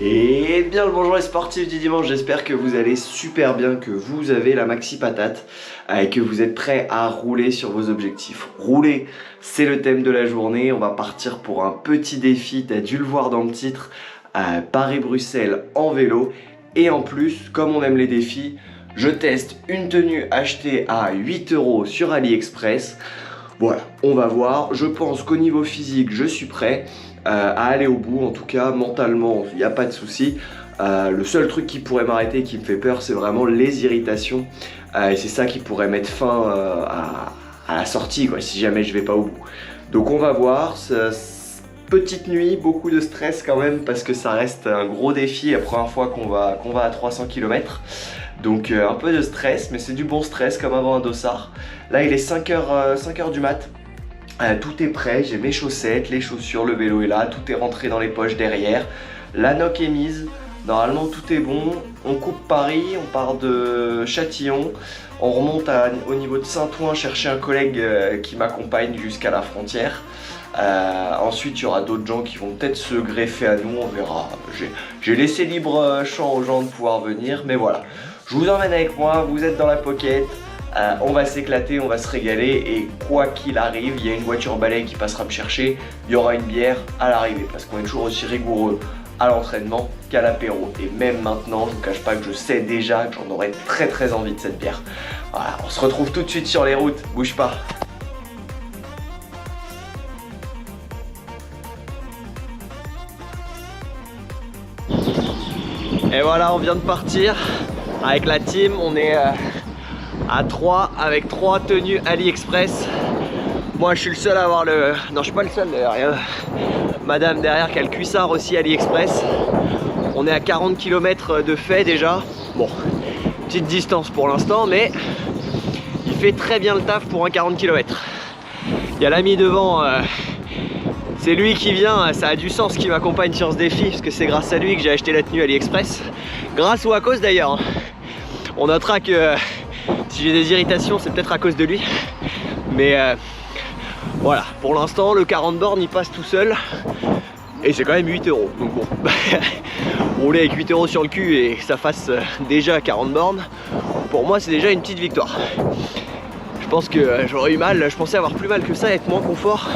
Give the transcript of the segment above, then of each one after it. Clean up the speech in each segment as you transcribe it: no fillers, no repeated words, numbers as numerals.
Et bien le bonjour les sportifs du dimanche, j'espère que vous allez super bien, que vous avez la maxi patate et que vous êtes prêts à rouler sur vos objectifs. Rouler, c'est le thème de la journée, on va partir pour un petit défi, tu as dû le voir dans le titre, Paris-Bruxelles en vélo. Et en plus, comme on aime les défis, je teste une tenue achetée à 8 € sur AliExpress. Voilà, on va voir, je pense qu'au niveau physique, je suis prêt à aller au bout, en tout cas mentalement il n'y a pas de souci. Le seul truc qui pourrait m'arrêter, qui me fait peur, c'est vraiment les irritations et c'est ça qui pourrait mettre fin à la sortie quoi, si jamais je vais pas au bout. Donc on va voir, petite nuit, beaucoup de stress quand même parce que ça reste un gros défi, la première fois qu'on va à 300 km. Donc un peu de stress, mais c'est du bon stress comme avant un dossard. Là il est 5 heures du mat. Tout est prêt, j'ai mes chaussettes, les chaussures, le vélo est là, tout est rentré dans les poches derrière. La noc est mise, normalement tout est bon. On coupe Paris, on part de Châtillon, on remonte au niveau de Saint-Ouen chercher un collègue qui m'accompagne jusqu'à la frontière. Ensuite il y aura d'autres gens qui vont peut-être se greffer à nous, on verra. J'ai laissé libre champ aux gens de pouvoir venir, mais voilà. Je vous emmène avec moi, vous êtes dans la pocket. On va s'éclater, on va se régaler et quoi qu'il arrive, il y a une voiture balai qui passera me chercher, il y aura une bière à l'arrivée parce qu'on est toujours aussi rigoureux à l'entraînement qu'à l'apéro. Et même maintenant, je ne vous cache pas que je sais déjà que j'en aurais très envie de cette bière. Voilà, on se retrouve tout de suite sur les routes, bouge pas. Et voilà, on vient de partir avec la team, on est à 3 avec 3 tenues AliExpress. Moi je suis le seul à avoir le... Non, je suis pas le seul d'ailleurs, il y a madame derrière qui a le cuissard aussi AliExpress. On est à 40 km de fait déjà. Bon, petite distance pour l'instant, mais il fait très bien le taf pour un 40 km. Il y a l'ami devant, c'est lui qui vient, ça a du sens qu'il m'accompagne sur ce défi parce que c'est grâce à lui que j'ai acheté la tenue AliExpress. Grâce ou à cause d'ailleurs. On notera que si j'ai des irritations, c'est peut-être à cause de lui. Mais voilà, pour l'instant, le 40 bornes, il passe tout seul. Et c'est quand même 8 €. Donc bon, rouler avec 8 € sur le cul et que ça fasse déjà 40 bornes, pour moi, c'est déjà une petite victoire. Je pense que j'aurais eu mal, je pensais avoir plus mal que ça, être moins confort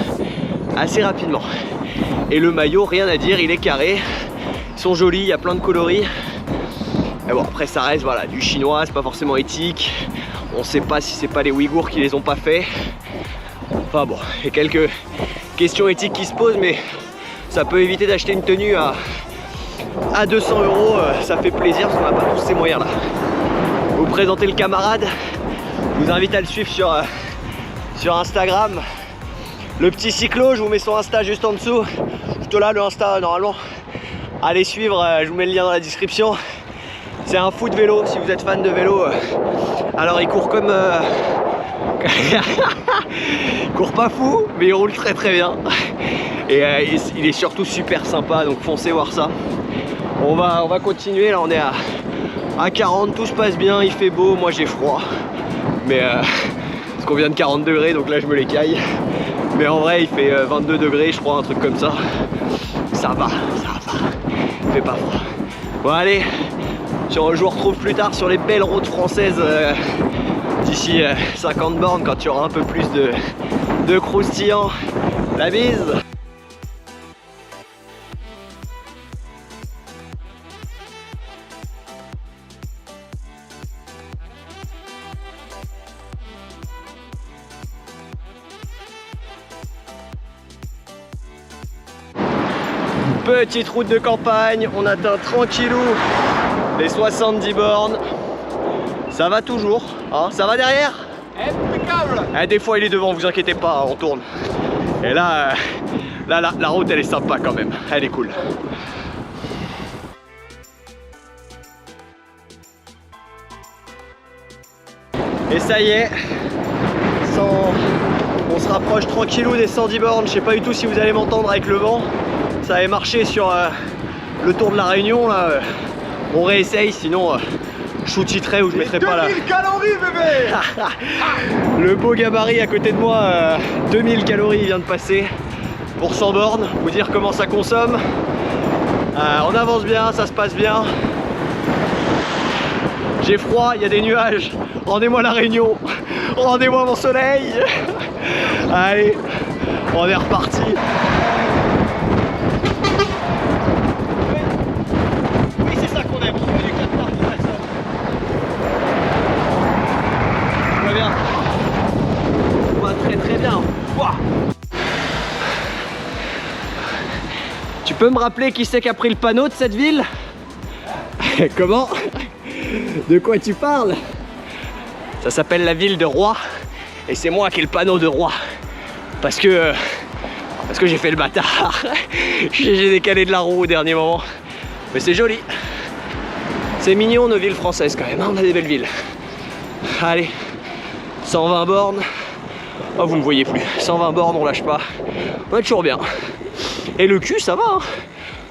assez rapidement. Et le maillot, rien à dire, il est carré. Ils sont jolis, il y a plein de coloris. Et bon, après ça reste voilà, du chinois, c'est pas forcément éthique. On sait pas si c'est pas les Ouïghours qui les ont pas fait. Enfin bon, il y a quelques questions éthiques qui se posent, mais ça peut éviter d'acheter une tenue à 200 €. Ça fait plaisir parce qu'on n'a pas tous ces moyens là. Vous présentez le camarade, je vous invite à le suivre sur Instagram. Le petit cyclo, je vous mets son Insta juste en dessous. Juste là, le Insta normalement. Allez suivre, je vous mets le lien dans la description. C'est un fou de vélo, si vous êtes fan de vélo. Alors il court comme... il court pas fou, mais il roule très bien. Et il est surtout super sympa, donc foncez voir ça. On va continuer, là on est à 40, tout se passe bien, il fait beau, moi j'ai froid. Mais parce qu'on vient de 40 degrés, donc là je me les caille. Mais en vrai il fait 22 degrés, je crois, un truc comme ça. Ça va. Il fait pas froid. Bon allez, je vous retrouve plus tard sur les belles routes françaises d'ici 50 bornes quand il y aura un peu plus de croustillant. La bise. Petite route de campagne, on atteint tranquillou les 70 bornes. Ça va toujours, hein, ça va derrière? Impeccable. Des fois il est devant, vous inquiétez pas, on tourne. Et là, la route elle est sympa quand même, elle est cool. Et ça y est, on se rapproche tranquillou des 110 bornes. Je sais pas du tout si vous allez m'entendre avec le vent. Ça avait marché sur le Tour de la Réunion là. On réessaye, sinon je sous-titrerai ou je mettrai pas là. 2000 calories bébé. Le beau gabarit à côté de moi, 2000 calories vient de passer pour 100 bornes. Vous dire comment ça consomme. On avance bien, ça se passe bien. J'ai froid, il y a des nuages. Rendez-moi la Réunion. Rendez-moi mon soleil. Allez, on est reparti. Oui, c'est ça qu'on aime. On veut du 4 par personne. Tout va bien. Tout va très très bien. Wow. Tu peux me rappeler qui c'est qui a pris le panneau de cette ville? Comment? De quoi tu parles? Ça s'appelle la ville de Roy. Et c'est moi qui ai le panneau de Roy. Parce que j'ai fait le bâtard. J'ai décalé de la roue au dernier moment. Mais c'est joli. C'est mignon nos villes françaises quand même, hein, on a des belles villes. Allez, 120 bornes. Oh, vous me voyez plus. 120 bornes, on lâche pas. On est toujours bien. Et le cul, ça va. Hein.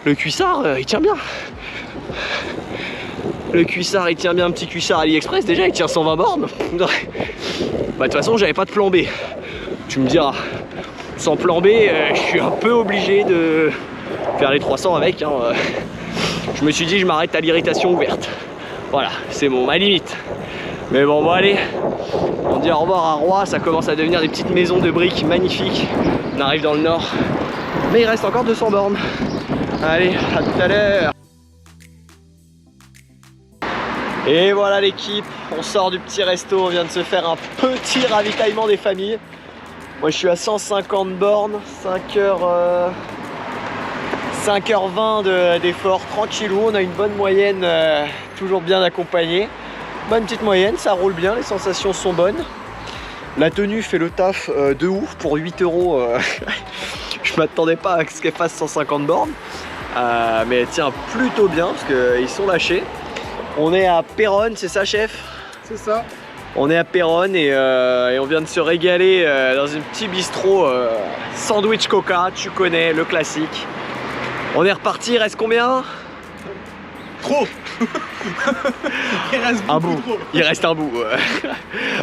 Le cuissard, il tient bien. Le cuissard, il tient bien. Un petit cuissard AliExpress, déjà, il tient 120 bornes. Bah, de toute façon, j'avais pas de plan B. Tu me diras. Sans plan B, je suis un peu obligé de faire les 300 avec. Hein. Je me suis dit, je m'arrête à l'irritation ouverte. Voilà, c'est ma limite. Mais bon, allez. On dit au revoir à Roy. Ça commence à devenir des petites maisons de briques magnifiques. On arrive dans le nord. Mais il reste encore 200 bornes. Allez, à tout à l'heure. Et voilà l'équipe, on sort du petit resto, on vient de se faire un petit ravitaillement des familles. Moi je suis à 150 bornes, 5h20 d'effort, tranquillou, on a une bonne moyenne, toujours bien accompagnée. Bonne petite moyenne, ça roule bien, les sensations sont bonnes. La tenue fait le taf de ouf pour 8 €. Je m'attendais pas à ce qu'elle fasse 150 bornes. Mais elle tient plutôt bien parce qu'ils sont lâchés. On est à Péronne, c'est ça chef? C'est ça. On est à Péronne et on vient de se régaler dans un petit bistrot sandwich coca, tu connais, le classique. On est reparti, il reste combien? Trop. Il reste un bout. Trop. Il reste un bout.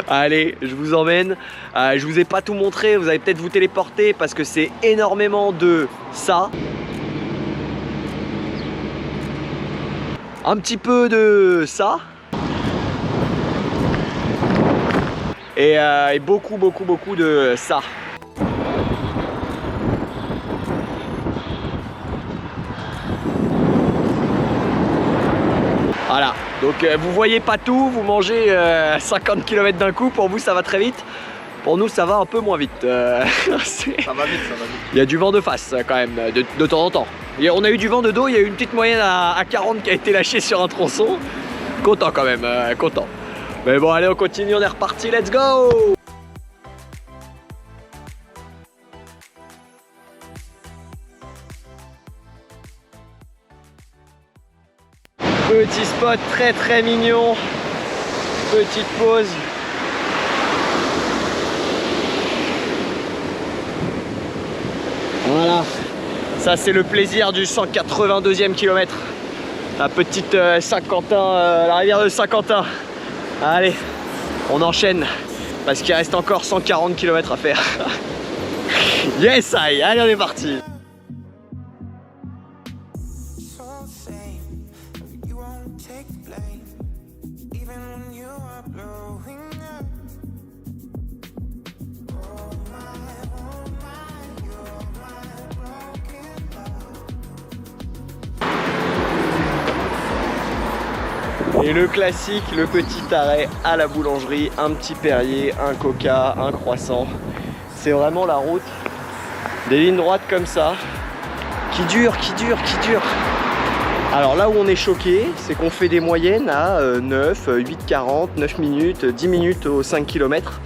Allez, je vous emmène. Je vous ai pas tout montré, vous allez peut-être vous téléporter parce que c'est énormément de ça. Un petit peu de ça. Et beaucoup de ça. Voilà, donc vous voyez pas tout, vous mangez 50 km d'un coup, pour vous ça va très vite. Pour nous ça va un peu moins vite. Ça va vite, ça va vite. Il y a du vent de face quand même, de temps en temps. On a eu du vent de dos, il y a eu une petite moyenne à 40 qui a été lâchée sur un tronçon. Content quand même, content. Mais bon allez on continue, on est reparti, let's go! Petit spot très mignon. Petite pause. Voilà. Ça c'est le plaisir du 182e kilomètre. La petite Saint-Quentin, la rivière de Saint-Quentin. Allez, on enchaîne. Parce qu'il reste encore 140 km à faire. Yes, allez on est parti. Et le classique, le petit arrêt à la boulangerie, un petit Perrier, un coca, un croissant. C'est vraiment la route. Des lignes droites comme ça, qui durent. Alors là où on est choqué, c'est qu'on fait des moyennes à 9, 8,40, 9 minutes, 10 minutes aux 5 km.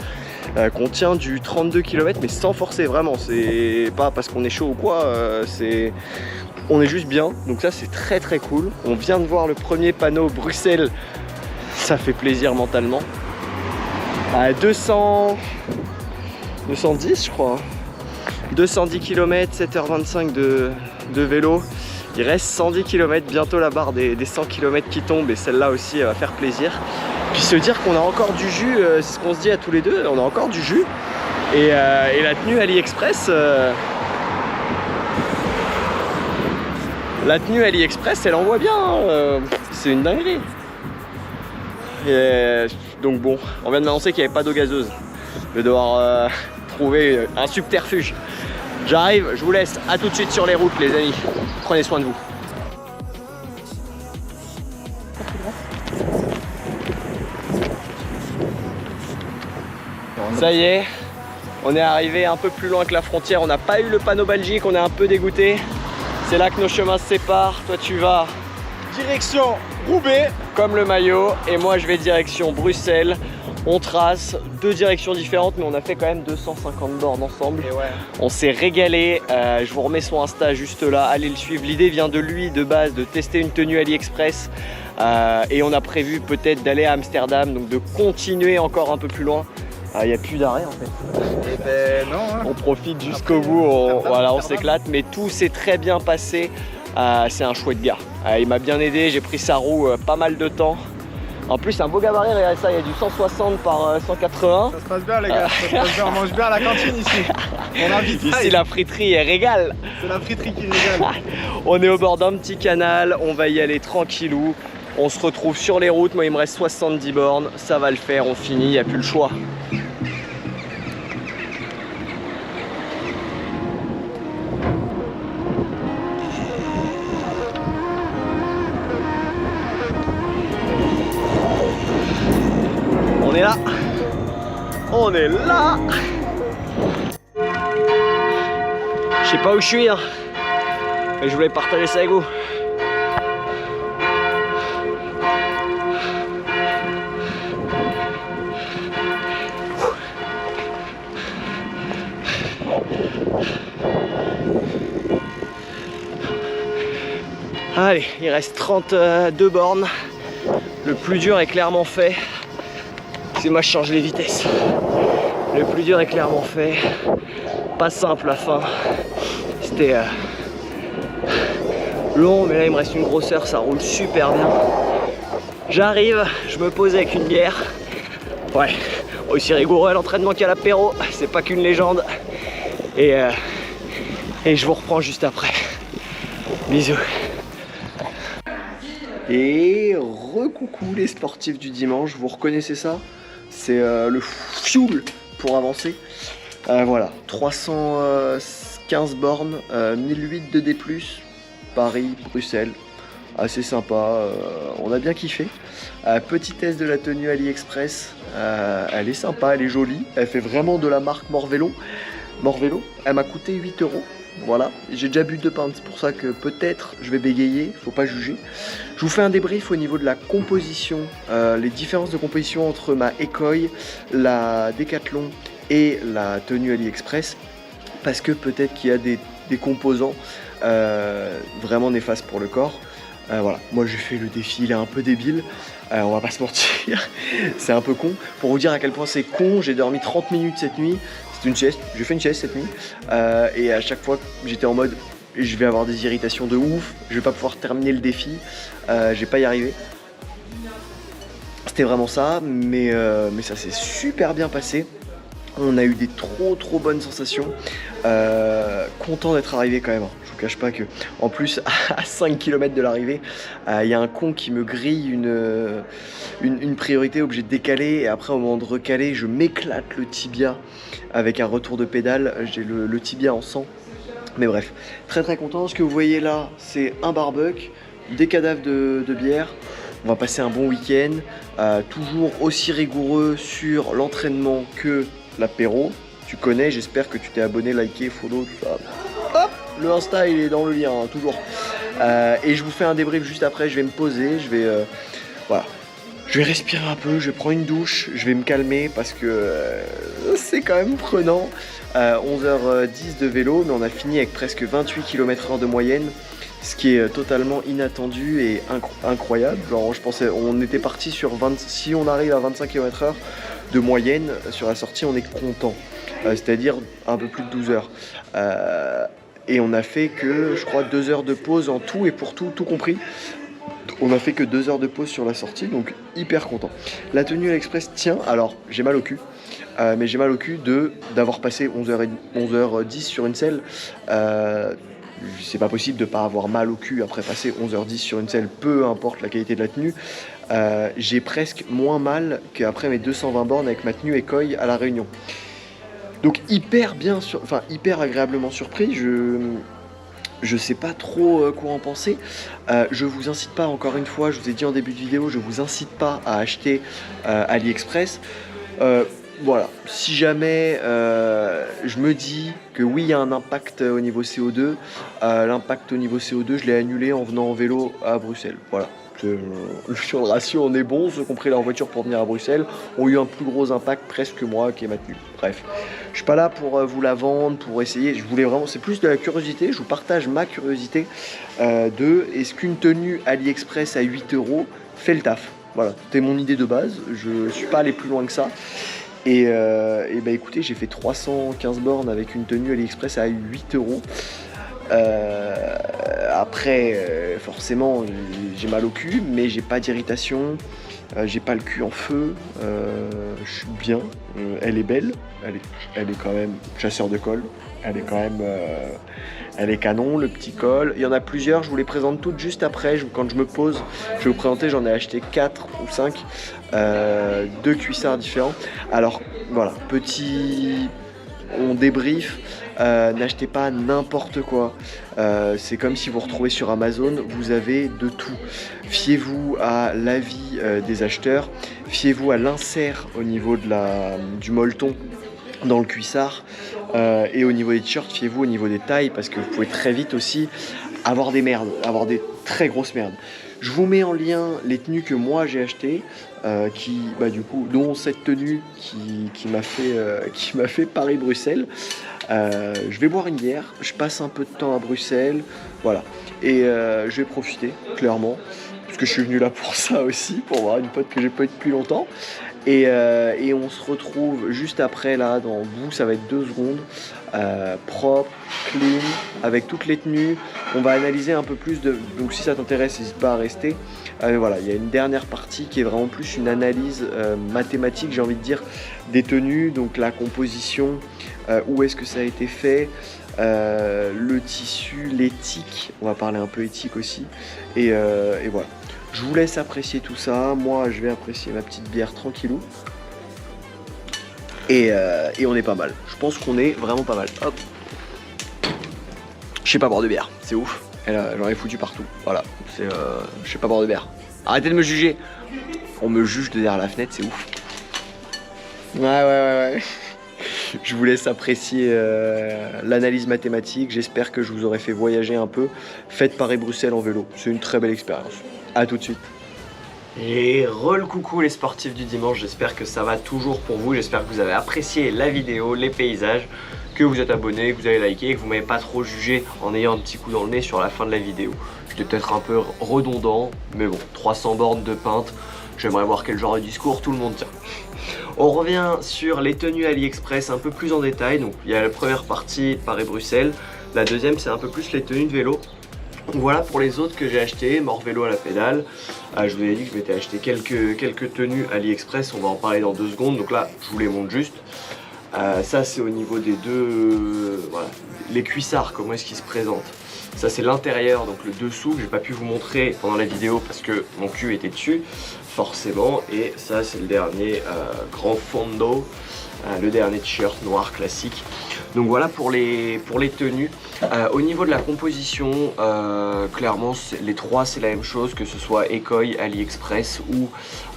Qu'on tient du 32 km mais sans forcer vraiment. C'est pas parce qu'on est chaud ou quoi, on est juste bien, donc ça c'est très cool. On vient de voir le premier panneau Bruxelles, ça fait plaisir mentalement. À 210 je crois, 210 km, 7h25 de vélo. Il reste 110 km, bientôt la barre des 100 km qui tombe et celle-là aussi va faire plaisir. Puis se dire qu'on a encore du jus, c'est ce qu'on se dit à tous les deux, on a encore du jus. Et la tenue AliExpress, La tenue AliExpress, elle envoie bien, hein. C'est une dinguerie. Et donc bon, on vient de m'annoncer qu'il n'y avait pas d'eau gazeuse. Je vais devoir trouver un subterfuge. J'arrive, je vous laisse, à tout de suite sur les routes les amis. Prenez soin de vous. Ça y est, on est arrivé un peu plus loin que la frontière. On n'a pas eu le panneau Belgique, on est un peu dégoûté. C'est là que nos chemins se séparent. Toi tu vas Direction Roubaix. comme le maillot et moi je vais direction Bruxelles. On trace deux directions différentes mais on a fait quand même 250 bornes ensemble. Et ouais. On s'est régalé, je vous remets son Insta juste là, allez le suivre. L'idée vient de lui de base de tester une tenue AliExpress et on a prévu peut-être d'aller à Amsterdam, donc de continuer encore un peu plus loin. Il n'y a plus d'arrêt en fait. Et ben non. Hein. On profite jusqu'au bout, on s'éclate, mais tout s'est très bien passé. C'est un chouette gars. Il m'a bien aidé, j'ai pris sa roue pas mal de temps. En plus, c'est un beau gabarit, regardez ça, il y a du 160 par 180. Ça se passe bien les gars, ça se passe bien, on mange bien à la cantine ici. On invite. Ici la friterie elle régale. C'est la friterie qui régale. On est au bord d'un petit canal, on va y aller tranquillou. On se retrouve sur les routes, moi il me reste 70 bornes, ça va le faire, on finit, il n'y a plus le choix. On est là. On est là. Je sais pas où je suis, hein, mais je voulais partager ça avec vous. Allez, il reste 32 bornes. Le plus dur est clairement fait. C'est moi je change les vitesses. Le plus dur est clairement fait. Pas simple la fin. C'était long, mais là il me reste une grosseur, ça roule super bien. J'arrive, je me pose avec une bière. Ouais, aussi rigoureux à l'entraînement qu'à l'apéro, c'est pas qu'une légende. Et je vous reprends juste après. Bisous. Et recoucou les sportifs du dimanche, vous reconnaissez ça? C'est le fuel pour avancer. Voilà, 315 bornes, 1008 de D+, Paris, Bruxelles, assez sympa, on a bien kiffé. Petit test de la tenue AliExpress, elle est sympa, elle est jolie, elle fait vraiment de la marque Morvélo. Elle m'a coûté 8 €. Voilà, j'ai déjà bu 2 pintes, c'est pour ça que peut-être je vais bégayer, faut pas juger. Je vous fais un débrief au niveau de la composition, les différences de composition entre ma Ekoi, la Decathlon et la tenue AliExpress, parce que peut-être qu'il y a des composants vraiment néfastes pour le corps. Voilà, moi j'ai fait le défi, il est un peu débile, on va pas se mentir, c'est un peu con. Pour vous dire à quel point c'est con, j'ai dormi 30 minutes cette nuit. Une sieste, j'ai fait une sieste cette nuit et à chaque fois j'étais en mode je vais avoir des irritations de ouf, je vais pas pouvoir terminer le défi, je vais pas y arriver. C'était vraiment ça, mais ça s'est super bien passé. On a eu des trop bonnes sensations. Content d'être arrivé quand même. Je vous cache pas que, en plus, à 5 km de l'arrivée, il y a un con qui me grille une priorité, obligé de décaler. Et après, au moment de recaler, je m'éclate le tibia avec un retour de pédale. J'ai le tibia en sang. Mais bref, très content. Ce que vous voyez là, c'est un barbecue, des cadavres de bière. On va passer un bon week-end. Toujours aussi rigoureux sur l'entraînement que l'apéro. Tu connais, j'espère que tu t'es abonné, liké, follow, tout ça. Hop, le Insta il est dans le lien, hein, toujours. Et je vous fais un débrief juste après, je vais me poser, je vais voilà. Je vais respirer un peu, je vais prendre une douche, je vais me calmer parce que c'est quand même prenant. 11h10 de vélo, mais on a fini avec presque 28 km/h de moyenne, ce qui est totalement inattendu et incroyable. Genre, je pensais, on était parti sur 20, si on arrive à 25 km/h de moyenne sur la sortie, on est content, c'est-à-dire un peu plus de 12 heures. Et on a fait que, je crois, 2 heures de pause en tout et pour tout compris. On a fait que 2 heures de pause sur la sortie, donc hyper content. La tenue AliExpress tient, alors j'ai mal au cul, mais j'ai mal au cul d'avoir passé 11h10 sur une selle. c'est pas possible de pas avoir mal au cul après passer 11h10 sur une selle, peu importe la qualité de la tenue. J'ai presque moins mal qu'après mes 220 bornes avec ma tenue Ekoi à La Réunion. Donc hyper agréablement surpris. Je sais pas trop quoi en penser. Je vous incite pas, encore une fois, je vous ai dit en début de vidéo, je vous incite pas à acheter AliExpress. Voilà, si jamais je me dis que oui, il y a un impact au niveau CO2, l'impact au niveau CO2, je l'ai annulé en venant en vélo à Bruxelles. Voilà. Sur le ratio, on est bon. Ceux qui ont pris leur voiture pour venir à Bruxelles ont eu un plus gros impact presque que moi qui est ma tenue. Bref, je suis pas là pour vous la vendre, pour essayer. Je voulais vraiment, c'est plus de la curiosité. Je vous partage ma curiosité de est-ce qu'une tenue AliExpress à 8 € fait le taf. Voilà, c'était mon idée de base. Je suis pas allé plus loin que ça. Et bah écoutez, j'ai fait 315 bornes avec une tenue AliExpress à 8 €. Après, forcément, j'ai mal au cul, mais j'ai pas d'irritation, j'ai pas le cul en feu, je suis bien, elle est belle, elle est quand même chasseur de col, elle est quand même, elle est canon, le petit col. Il y en a plusieurs, je vous les présente toutes juste après, quand je me pose, je vais vous présenter, j'en ai acheté 4 ou 5, 2 cuissards différents. Alors voilà, on débrief. N'achetez pas n'importe quoi. C'est comme si vous retrouvez sur Amazon, vous avez de tout. Fiez-vous à l'avis des acheteurs, fiez-vous à l'insert au niveau du molleton dans le cuissard, et au niveau des t-shirts, fiez-vous au niveau des tailles, parce que vous pouvez très vite aussi avoir des merdes, avoir des très grosses merdes. Je vous mets en lien les tenues que moi j'ai achetées, dont cette tenue qui m'a fait Paris-Bruxelles. Je vais boire une bière, je passe un peu de temps à Bruxelles, voilà, et je vais profiter, clairement, parce que je suis venu là pour ça aussi, pour voir une pote que j'ai pas eu depuis longtemps, et on se retrouve juste après, là, dans vous, ça va être 2 secondes, propre, clean, avec toutes les tenues. On va analyser un peu plus, donc si ça t'intéresse, n'hésite pas à rester. Voilà, il y a une dernière partie qui est vraiment plus une analyse mathématique, j'ai envie de dire, des tenues, donc la composition, où est-ce que ça a été fait, le tissu, l'éthique, on va parler un peu éthique aussi, et voilà. Je vous laisse apprécier tout ça, moi je vais apprécier ma petite bière tranquillou, et on est pas mal, je pense qu'on est vraiment pas mal. Hop. Je sais pas boire de bière, c'est ouf, j'en ai foutu partout, voilà, je sais pas boire de bière. Arrêtez de me juger, on me juge de derrière la fenêtre, c'est ouf. Ouais. Je vous laisse apprécier l'analyse mathématique. J'espère que je vous aurai fait voyager un peu. Faites Paris-Bruxelles en vélo. C'est une très belle expérience. A tout de suite. Et le coucou les sportifs du dimanche. J'espère que ça va toujours pour vous. J'espère que vous avez apprécié la vidéo, les paysages, que vous êtes abonné, que vous avez liké, que vous m'avez pas trop jugé en ayant un petit coup dans le nez sur la fin de la vidéo. J'étais peut-être un peu redondant, mais bon, 300 bornes de pinte. J'aimerais voir quel genre de discours tout le monde tient. On revient sur les tenues AliExpress un peu plus en détail. Donc il y a la première partie Paris-Bruxelles. La deuxième, c'est un peu plus les tenues de vélo. Voilà pour les autres que j'ai acheté, mort vélo à la pédale. Je vous avais dit que je m'étais acheté quelques tenues AliExpress, on va en parler dans 2 secondes. Donc là, je vous les montre juste. Ça c'est au niveau des deux, voilà, les cuissards, comment est-ce qu'ils se présentent. Ça c'est l'intérieur, donc le dessous, que j'ai pas pu vous montrer pendant la vidéo parce que mon cul était dessus, forcément. Et ça c'est le dernier grand fondo, le dernier t-shirt noir classique. Donc voilà pour les tenues. Au niveau de la composition, clairement les trois c'est la même chose, que ce soit Ekoi, AliExpress ou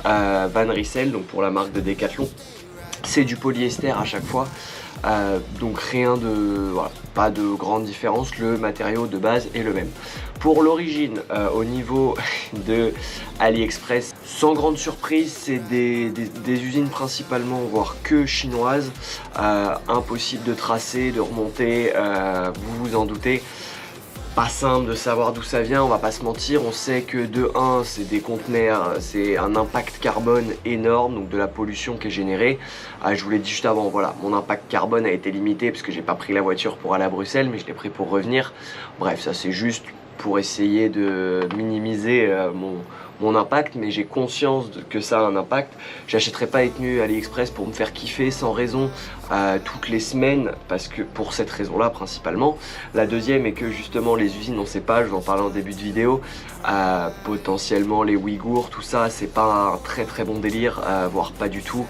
Van Rissel, donc pour la marque de Decathlon. C'est du polyester à chaque fois, donc rien de, voilà, pas de grande différence, le matériau de base est le même. Pour l'origine, au niveau de AliExpress, sans grande surprise, c'est des usines principalement, voire que chinoises, impossible de tracer, de remonter, vous vous en doutez. Pas simple de savoir d'où ça vient, on va pas se mentir, on sait que de 1 c'est des conteneurs, c'est un impact carbone énorme, donc de la pollution qui est générée. Je vous l'ai dit juste avant, voilà, mon impact carbone a été limité parce que j'ai pas pris la voiture pour aller à Bruxelles, mais je l'ai pris pour revenir. Bref, ça c'est juste pour essayer de minimiser mon impact, mais j'ai conscience que ça a un impact. J'achèterai pas les tenues AliExpress pour me faire kiffer sans raison toutes les semaines, parce que pour cette raison là principalement. La deuxième est que justement les usines, on sait pas, je vais en parler en début de vidéo, potentiellement les Ouïghours, tout ça c'est pas un très bon délire, voire pas du tout.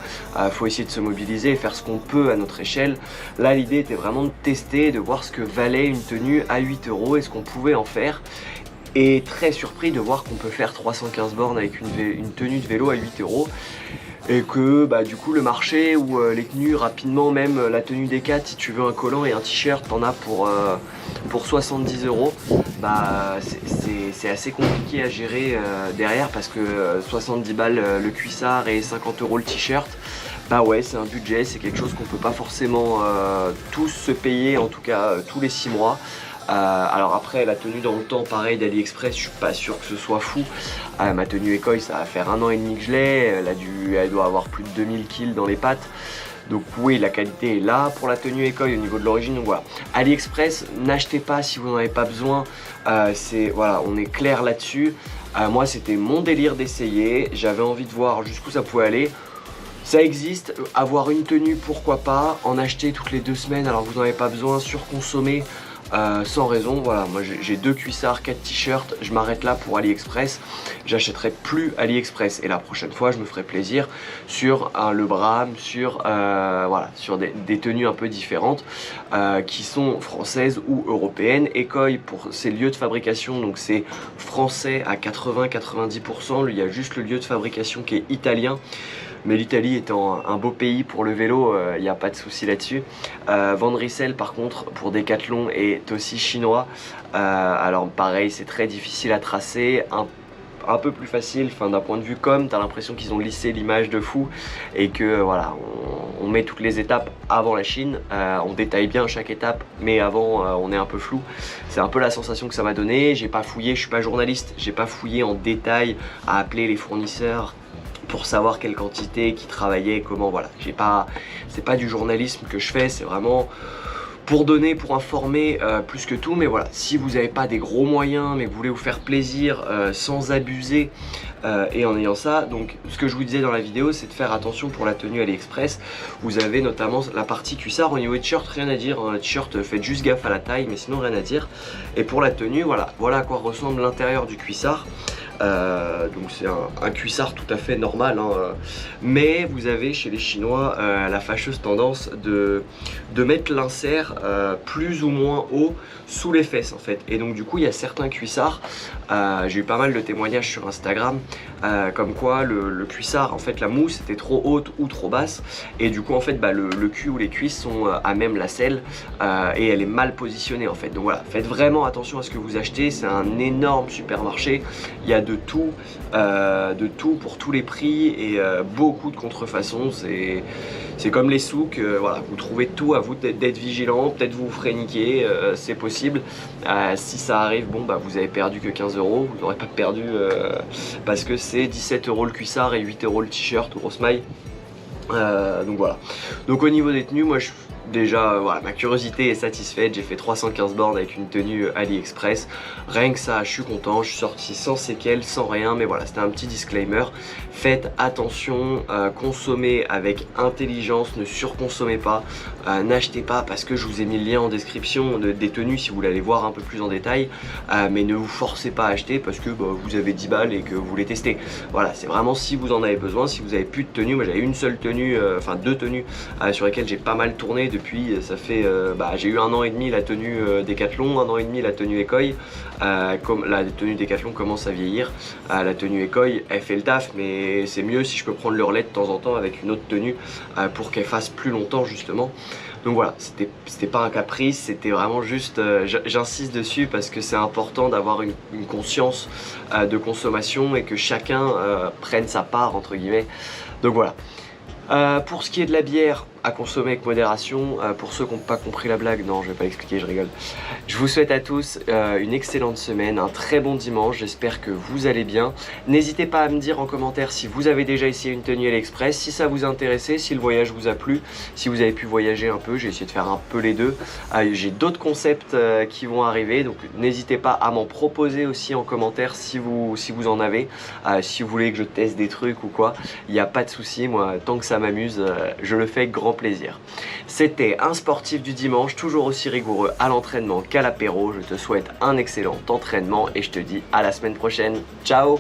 Faut essayer de se mobiliser et faire ce qu'on peut à notre échelle. Là l'idée était vraiment de tester, de voir ce que valait une tenue à 8 € et ce qu'on pouvait en faire. Et très surpris de voir qu'on peut faire 315 bornes avec une tenue de vélo à 8 €. Et que bah, du coup le marché ou les tenues rapidement, même la tenue des 4, si tu veux un collant et un t-shirt, t'en as pour 70 €. Bah, c'est assez compliqué à gérer derrière, parce que 70 balles le cuissard et 50 € le t-shirt, bah ouais, c'est un budget, c'est quelque chose qu'on peut pas forcément tous se payer, en tout cas tous les 6 mois. Alors après, la tenue dans le temps, pareil, d'AliExpress, je suis pas sûr que ce soit fou. Ma tenue Ekoi, ça va faire 1 an et demi que je l'ai, elle doit avoir plus de 2000 kills dans les pattes. Donc oui, la qualité est là pour la tenue Ekoi au niveau de l'origine. Donc voilà, AliExpress, n'achetez pas si vous n'en avez pas besoin. Voilà, on est clair là-dessus. Moi, c'était mon délire d'essayer. J'avais envie de voir jusqu'où ça pouvait aller. Ça existe, avoir une tenue, pourquoi pas. En acheter toutes les 2 semaines alors que vous n'en avez pas besoin, surconsommer. Sans raison. Voilà, moi j'ai 2 cuissards, 4 t-shirts, je m'arrête là pour AliExpress. J'achèterai plus AliExpress, et la prochaine fois je me ferai plaisir sur le Bram, sur voilà, sur des tenues un peu différentes qui sont françaises ou européennes. Ekoi, pour ses lieux de fabrication, donc c'est français à 80-90%, il y a juste le lieu de fabrication qui est italien. Mais l'Italie étant un beau pays pour le vélo, il n'y a pas de souci là-dessus. Van Rysel par contre pour Decathlon est aussi chinois. Alors pareil, c'est très difficile à tracer, un peu plus facile, d'un point de vue com, t'as l'impression qu'ils ont lissé l'image de fou et que voilà, on met toutes les étapes avant la Chine, on détaille bien chaque étape, mais avant on est un peu flou. C'est un peu la sensation que ça m'a donné. J'ai pas fouillé, je suis pas journaliste, j'ai pas fouillé en détail à appeler les fournisseurs pour savoir quelle quantité, qui travaillait, comment, voilà. C'est pas du journalisme que je fais, c'est vraiment pour donner, pour informer plus que tout. Mais voilà, si vous n'avez pas des gros moyens mais que vous voulez vous faire plaisir sans abuser et en ayant ça, donc ce que je vous disais dans la vidéo, c'est de faire attention pour la tenue AliExpress. Vous avez notamment la partie cuissard. Au niveau des t-shirts, rien à dire, le t-shirt, faites juste gaffe à la taille, mais sinon rien à dire. Et pour la tenue, voilà à quoi ressemble l'intérieur du cuissard. Donc c'est un cuissard tout à fait normal, hein, mais vous avez chez les Chinois la fâcheuse tendance de mettre l'insert plus ou moins haut sous les fesses en fait. Et donc du coup il y a certains cuissards, j'ai eu pas mal de témoignages sur Instagram comme quoi le cuissard, en fait la mousse était trop haute ou trop basse, et du coup en fait le cul ou les cuisses sont à même la selle et elle est mal positionnée en fait. Donc voilà, faites vraiment attention à ce que vous achetez. C'est un énorme supermarché, il y a de tout pour tous les prix et beaucoup de contrefaçons. C'est comme les souks, voilà, vous trouvez tout, à vous d'être vigilant. Peut-être vous ferez niquer, c'est possible. Si ça arrive, bon bah vous avez perdu que 15 €, vous n'aurez pas perdu parce que c'est 17 € le cuissard et 8 € le t-shirt ou grosse maille. Donc voilà. Donc au niveau des tenues, moi déjà voilà, ma curiosité est satisfaite. J'ai fait 315 bornes avec une tenue AliExpress. Rien que ça, je suis content. Je suis sorti sans séquelles, sans rien. Mais voilà, c'était un petit disclaimer. Faites attention, consommez avec intelligence, ne surconsommez pas, n'achetez pas, parce que je vous ai mis le lien en description des tenues si vous voulez aller voir un peu plus en détail, mais ne vous forcez pas à acheter parce que vous avez 10 balles et que vous voulez tester. Voilà, c'est vraiment si vous en avez besoin. Si vous avez plus de tenue, moi j'avais une seule tenue, enfin 2 tenues sur lesquelles j'ai pas mal tourné depuis. Ça fait, j'ai eu 1 an et demi la tenue Decathlon, 1 an et demi la tenue Ekoi. Comme la tenue Decathlon commence à vieillir, la tenue Ekoi elle fait le taf, mais c'est mieux si je peux prendre le relais de temps en temps avec une autre tenue pour qu'elle fasse plus longtemps justement. Donc voilà, c'était pas un caprice, c'était vraiment juste, j'insiste dessus parce que c'est important d'avoir une conscience de consommation et que chacun prenne sa part entre guillemets. Donc voilà. Pour ce qui est de la bière, à consommer avec modération. Pour ceux qui n'ont pas compris la blague, non, je vais pas l'expliquer, je rigole. Je vous souhaite à tous une excellente semaine, un très bon dimanche, j'espère que vous allez bien. N'hésitez pas à me dire en commentaire si vous avez déjà essayé une tenue AliExpress, si ça vous intéressait, si le voyage vous a plu, si vous avez pu voyager un peu. J'ai essayé de faire un peu les deux. J'ai d'autres concepts qui vont arriver, donc n'hésitez pas à m'en proposer aussi en commentaire si vous en avez. Si vous voulez que je teste des trucs ou quoi, il n'y a pas de souci, moi tant que ça m'amuse, je le fais avec grand plaisir. C'était un sportif du dimanche, toujours aussi rigoureux à l'entraînement qu'à l'apéro. Je te souhaite un excellent entraînement et je te dis à la semaine prochaine. Ciao!